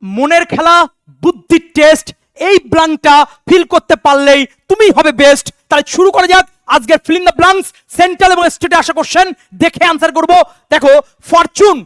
মনের খেলা, বুদ্ধির টেস্ট, এই ব্লাঙ্কটা ফিল করতে পারলেই তুমি হবে বেস্ট। তাহলে শুরু করা যাক আজকের fill in the blanks. Central এবং স্টেটে আসা কোশ্চেন দেখে অ্যান্সার করব। দেখো ফরচুন,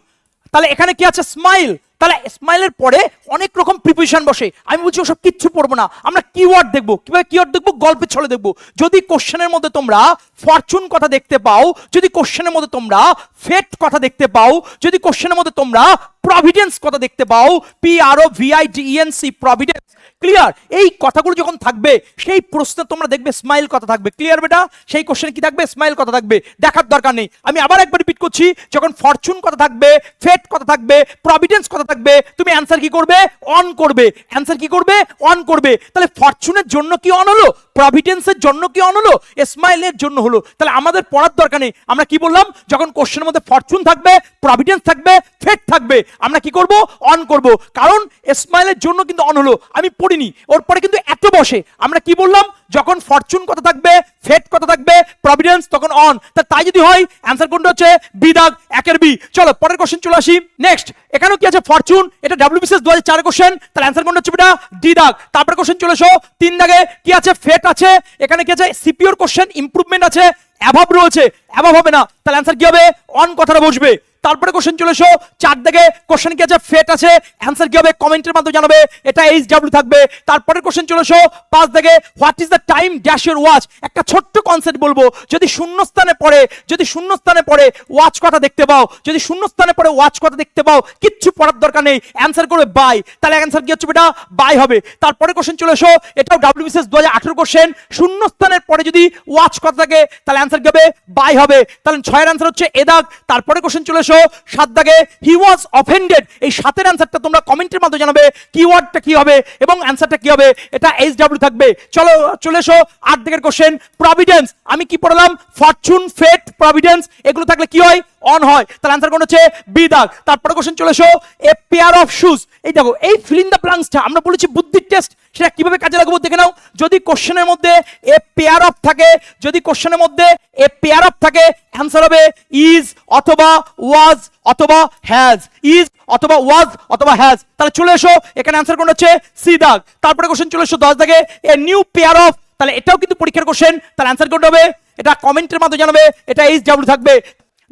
তাহলে এখানে কি আছে? স্মাইল। তাহলে স্মাইলের পরে অনেক রকম প্রিপোজিশন বসে, আমি বলছি ওসব কিচ্ছু পড়বো না, আমরা কিওয়ার্ড দেখবো। কিভাবে কিওয়ার্ড দেখবো? গল্পের ছলে দেখবো। যদি কোশ্চেনের মধ্যে তোমরা ফরচুন কথা দেখতে পাও, যদি কোশ্চেনের মধ্যে তোমরা ফেট কথা দেখতে পাও, যদি কোশ্চেনের মধ্যে তোমরা প্রভিডেন্স কথা দেখতে পাও, PROVIDENC, প্রভিডেন্স, ক্লিয়ার? এই কথাগুলো যখন থাকবে সেই প্রশ্নে তোমরা দেখবে স্মাইল কথা থাকবে। ক্লিয়ার বেটা? সেই কোশ্চেনে কি থাকবে? স্মাইল কথা থাকবে। দেখার দরকার নেই, আমি আবার একবার রিপিট করছি, যখন ফরচুন কথা থাকবে, ফেট কথা থাকবে, প্রভিডেন্স কথা থাকবে, তুমি অ্যান্সার কি করবে? অন করবে। অ্যান্সার কি করবে? অন করবে। তাহলে ফরচুনের জন্য কি অন হলো? প্রভিডেন্সের জন্য কি অন হলো? স্মাইলের জন্য হলো। তাহলে আমাদের পড়ার দরকার নেই। আমরা কি বললাম? যখন কোশ্চেনের মধ্যে ফরচুন থাকবে, প্রভিডেন্স থাকবে, ফেট থাকবে, আমরা কি করব? অন করব। কারণ স্মাইলের জন্য কিন্তু অন হলো, আমি পড়িনি, ওর পরে কিন্তু এত বসে। আমরা কি বললাম? যখন ফরচুন কথা থাকবে, ফেট কথা থাকবে, প্রভিডেন্স, তখন অন। তাই যদি হয় অ্যান্সার কোনটা হচ্ছে? বি দাগ, একের বি। চলো পরের কোশ্চেন চলে আসি। নেক্সট, এখানেও কি আছে? ফরচুন, এটা WBCS 2004 কোশ্চেন, তাহলে অ্যান্সার কোনটা হচ্ছে? বেটা ডি দাগ। তারপরে কোশ্চেন চলে এসো 3 দাগে, কি আছে? ফেট আছে। এখানে কি আছে? সিপিওর কোশ্চেন, ইমপ্রুভমেন্ট আছে, অ্যাভাব রয়েছে, অ্যাভাব হবে না, তাহলে অ্যান্সার কি হবে? অন কথাটা বসবে। তারপরে কোশ্চেন চলে এসো 4 দাগে, কোশ্চেন কি আছে? ফেট আছে, অ্যান্সার কি হবে? কমেন্টের মাধ্যমে জানাবে, এটা HW থাকবে। তারপরে কোশ্চেন চলে এসো 5 দাগে, what is the time dash your watch. একটা ছোট্ট কনসেপ্ট বলবো, যদি শূন্যস্থানে পড়ে, যদি শূন্যস্থানে পড়ে ওয়াচ কথা দেখতে পাও, যদি শূন্যস্থানে পড়ে ওয়াচ কথা দেখতে পাও, কিচ্ছু পড়ার দরকার নেই, অ্যান্সার করবে বাই। তাহলে অ্যান্সার কি হচ্ছে? বেটা বাই হবে। তারপরে কোশ্চেন চলে এসো, এটাও WBCS 2018 কোশ্চেন, শূন্যস্থানের পরে যদি ওয়াচ কথা থাকে তাহলে অ্যান্সার কি হবে? বাই হবে। তাহলে 6 এর অ্যান্সার হচ্ছে এ দাগ। তারপরে কোশ্চেন চলে এসো 7 দাগে, হি ওয়াজ অফেন্ডেড। এই 7 এর অ্যান্সারটা তোমরা কমেন্টের মাধ্যমে জানাবে, কিওয়ার্ডটা কি হবে এবং অ্যান্সারটা কি হবে, এটা HW থাকবে। চলো চলে এসো 8 দাগের কোশ্চেন, প্রভিডেন্স। আমি কি পড়লাম? ফরচুন, ফেট, প্রভিডেন্স, এগুলো থাকলে কি হয়? অন হয়। তাহলে অ্যান্সার কোন হচ্ছে? বি দাগ। তারপরে কোশ্চেন চলে এসো, এ পেয়ার অফ শুজ। এই দেখো, এই ফিল ইন দ্য ব্ল্যাঙ্কসটা আমরা বলেছি বুদ্ধির টেস্ট, সেটা কিভাবে কাজে লাগাবো দেখে নাও। যদি কোশ্চেনের মধ্যে এ পেয়ার অফ থাকে, যদি কোশ্চেনের মধ্যে এ পেয়ার অফ থাকে, অ্যান্সার হবে ইজ অথবা ওয়াজ অথবা হ্যাজ, ইজ অথবা ওয়াজ অথবা হ্যাজ। তাহলে চলে এসো, এখানে অ্যান্সার কোন হচ্ছে? সি দাগ। তারপরে কোশ্চেন চলে এসো 10 দাগে, এ নিউ পেয়ার অফ। তাহলে এটাও কিন্তু পরীক্ষার কোশ্চেন, তাহলে অ্যান্সার কোনটা হবে? এটা কমেন্টের মাধ্যমে জানাবে, এটা HW থাকবে।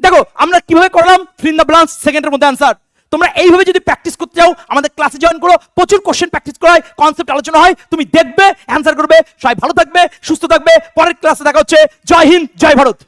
দেখো আমরা কিভাবে করলাম ফিল ইন দ্য ব্ল্যাঙ্কস, সেকেন্ডের মধ্যে অ্যান্সার। তোমরা এইভাবে যদি প্র্যাকটিস করতে যাও, আমাদের ক্লাসে জয়েন করো, প্রচুর কোশ্চেন প্র্যাকটিস করা হয়, কনসেপ্ট আলোচনা হয়, তুমি দেখবে, অ্যান্সার করবে। সবাই ভালো থাকবে, সুস্থ থাকবে। পরের ক্লাসে দেখা হচ্ছে। জয় হিন্দ, জয় ভারত।